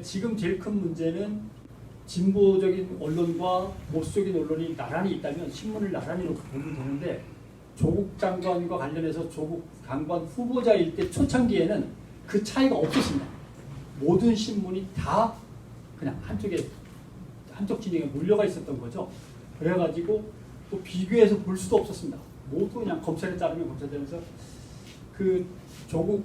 지금 제일 큰 문제는 진보적인 언론과 보수적인 언론이 나란히 있다면 신문을 나란히 놓고 보면 되는데, 조국 장관과 관련해서 조국 장관 후보자일 때 초창기에는 그 차이가 없었습니다. 모든 신문이 다 그냥 한쪽 진영에 몰려가 있었던 거죠. 그래가지고 또 비교해서 볼 수도 없었습니다. 모두 그냥 검찰에 따르면 검찰되면서 그 조국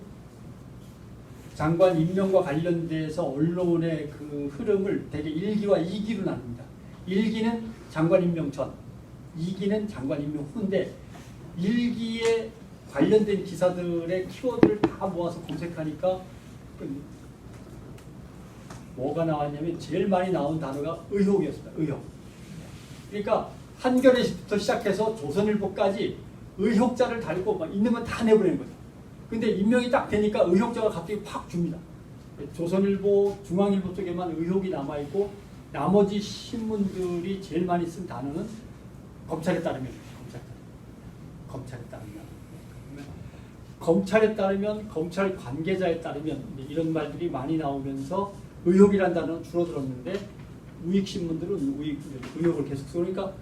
장관 임명과 관련돼서 언론의 그 흐름을 대개 1기와 2기로 나눕니다. 1기는 장관 임명 전, 2기는 장관 임명 후인데, 1기에 관련된 기사들의 키워드를 다 모아서 검색하니까 뭐가 나왔냐면 제일 많이 나온 단어가 의혹이었습니다. 의혹. 그러니까 한겨레부터 시작해서 조선일보까지 의혹자를 달고 막 있는 건 다 내보내는 거죠. 근데 임명이 딱 되니까 의혹자가 갑자기 팍 줍니다. 조선일보, 중앙일보 쪽에만 의혹이 남아있고, 나머지 신문들이 제일 많이 쓴 단어는 검찰에 따르면, 검찰에 따르면, 검찰 관계자에 따르면 이런 말들이 많이 나오면서 의혹이란 단어는 줄어들었는데, 우익신문들은 의혹을 계속 쓰고, 그러니까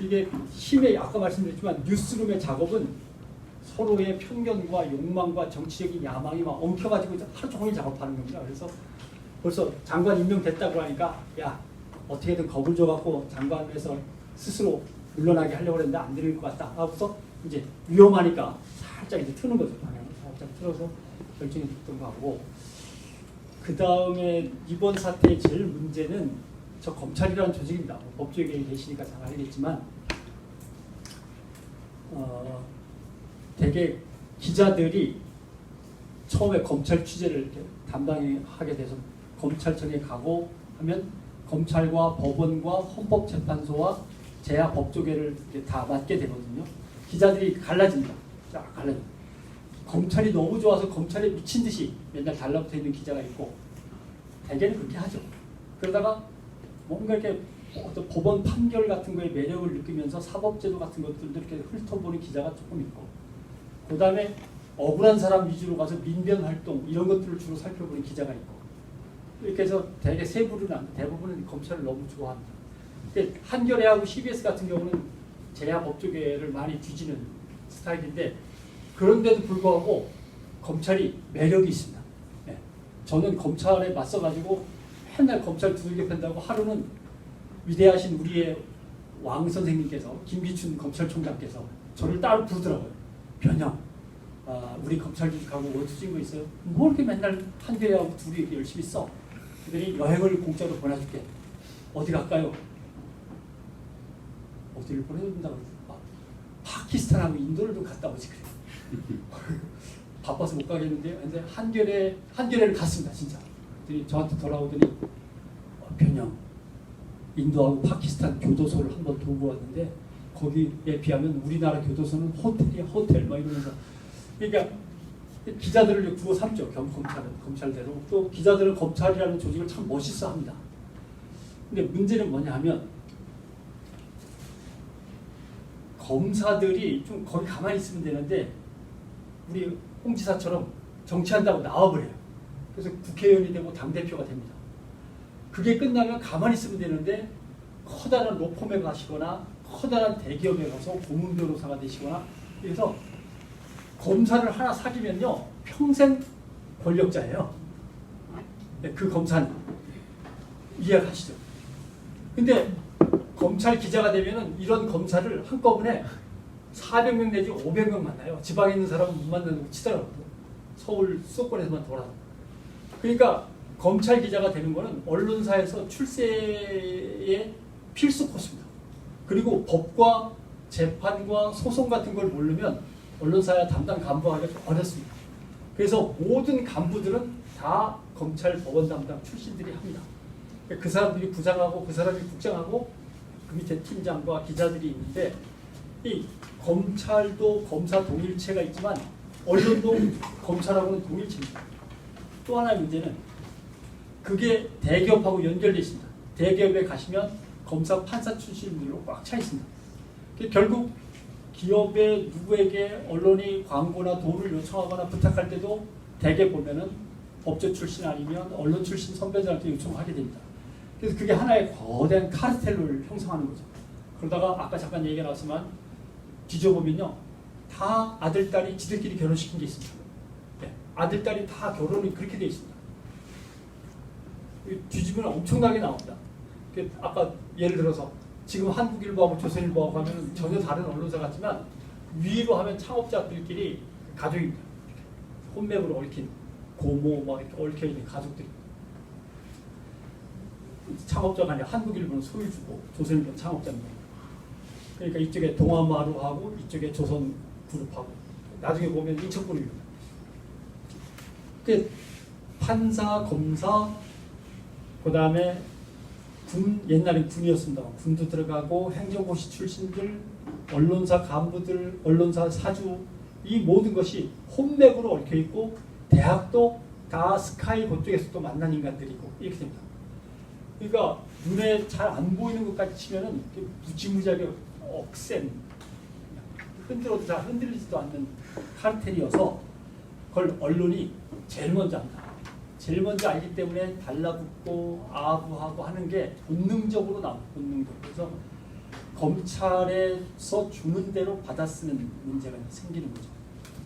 이게 힘의, 아까 말씀드렸지만 뉴스룸의 작업은 서로의 편견과 욕망과 정치적인 야망이 막 엉켜가지고 하루 종일 작업하는 겁니다. 그래서 벌써 장관 임명됐다고 하니까, 야, 어떻게든 겁을 줘갖고 장관에서 스스로 물러나게 하려고 했는데 안 되는 것 같다 하고서 이제 위험하니까 살짝 이제 트는 거죠. 방향을 살짝 틀어서 결정이 됐던 거고, 그 다음에 이번 사태의 제일 문제는 저 검찰이라는 조직입니다. 법조계에 계시니까 잘 알겠지만, 되게 기자들이 처음에 검찰 취재를 이렇게 담당하게 돼서 검찰청에 가고 하면 검찰과 법원과 헌법재판소와 제야법조계를 이렇게 다 맡게 되거든요. 기자들이 갈라집니다. 쫙 갈라집니다. 검찰이 너무 좋아서 검찰에 미친 듯이 맨날 달라붙어 있는 기자가 있고, 대개는 그렇게 하죠. 그러다가 뭔가 이렇게 어떤 법원 판결 같은 거에 매력을 느끼면서 사법제도 같은 것들도 이렇게 훑어보는 기자가 조금 있고, 그 다음에 억울한 사람 위주로 가서 민변 활동 이런 것들을 주로 살펴보는 기자가 있고, 이렇게 해서 대개 세 부류는 대부분은 검찰을 너무 좋아합니다. 근데 한겨레하고 CBS 같은 경우는 제야법조계를 많이 뒤지는 스타일인데, 그런데도 불구하고 검찰이 매력이 있습니다. 네. 저는 검찰에 맞서가지고 맨날 검찰 두들겨 팬다고 하루는 위대하신 우리의 왕 선생님께서, 김기춘 검찰총장께서 저를 따로 부르더라고요. 변형, 우리 검찰 조직하고 원수진 거 있어요? 뭐 이렇게 맨날 한겨레하고 둘이 열심히 써? 그들이 여행을 공짜로 보내줄게. 어디 갈까요? 어디를 보내준다고 그러죠? 파키스탄하고 인도를 좀 갔다 오지 그래요. 바빠서 못 가겠는데, 근데 한겨레를 갔습니다, 진짜. 그들이 저한테 돌아오더니, 변형, 인도하고 파키스탄 교도소를 한번 두고 왔는데, 거기에 비하면 우리나라 교도소는 호텔이야, 호텔, 막 이러면서. 그러니까 기자들을 구워 삼죠. 검찰대로. 또 기자들은 검찰이라는 조직을 참 멋있어 합니다. 근데 문제는 뭐냐 하면, 검사들이 좀 거기 가만히 있으면 되는데, 우리 홍 지사처럼 정치한다고 나와버려요. 그래서 국회의원이 되고 당대표가 됩니다. 그게 끝나면 가만히 있으면 되는데, 커다란 로펌에 가시거나 커다란 대기업에 가서 고문 변호사가 되시거나, 그래서 검사를 하나 사귀면요 평생 권력자예요. 네, 그 검사는 이해가시죠? 근데 검찰 기자가 되면은 이런 검사를 한꺼번에 400명 내지 500명 만나요. 지방에 있는 사람은 못 만나는 치더라고요. 서울 수도권에서만 돌아. 그러니까 검찰 기자가 되는 거는 언론사에서 출세의 필수 코스입니다. 그리고 법과 재판과 소송 같은 걸 모르면 언론사야 담당 간부하기가 좀 어렵습니다. 그래서 모든 간부들은 다 검찰 법원 담당 출신들이 합니다. 그 사람들이 부장하고 그 사람이 국장하고 그 밑에 팀장과 기자들이 있는데, 이 검찰도 검사 동일체가 있지만 언론도 검찰하고는 동일체입니다. 또 하나의 문제는 그게 대기업하고 연결되어 있습니다. 대기업에 가시면 검사 판사 출신들로 꽉 차 있습니다. 결국 기업의 누구에게 언론이 광고나 돈을 요청하거나 부탁할 때도 대개 보면은 법조 출신 아니면 언론 출신 선배들한테 요청하게 됩니다. 그래서 그게 하나의 거대한 카르텔을 형성하는 거죠. 그러다가 아까 잠깐 얘기가 나왔지만 뒤져보면요, 다 아들, 딸이 지들끼리 결혼시킨 게 있습니다. 네, 아들, 딸이 다 결혼이 그렇게 돼 있습니다. 뒤집으면 엄청나게 나옵니다. 아까 예를 들어서 지금 한국일보하고 조선일보하고 하면 전혀 다른 언론사 같지만 위로 하면 창업자들끼리 가족입니다. 혼맥으로 얽힌 고모 막 이렇게 얽혀 있는 가족들이. 창업자가 아니라 한국일보는 소유주고 조선일보는 창업자입니다. 그러니까 이쪽에 동아마루하고 이쪽에 조선그룹하고 나중에 보면 인천그룹입니다. 판사, 검사, 그 다음에 군, 옛날엔 군이었습니다. 군도 들어가고 행정고시 출신들, 언론사 간부들, 언론사 사주, 이 모든 것이 혼맥으로 얽혀 있고 대학도 다 스카이 그쪽에서 또 만난 인간들이고 이렇게 됩니다. 그러니까 눈에 잘 안 보이는 것까지 치면은 무지무지하게 억센, 흔들어도 잘 흔들리지도 않는 카르텔이어서 그걸 언론이 제일 먼저 한다. 제일 먼저 알기 때문에 달라붙고 아부하고 하는 게 본능적으로 나옵니다. 본능적으로. 그래서 검찰에서 주는 대로 받아 쓰는 문제가 생기는 거죠.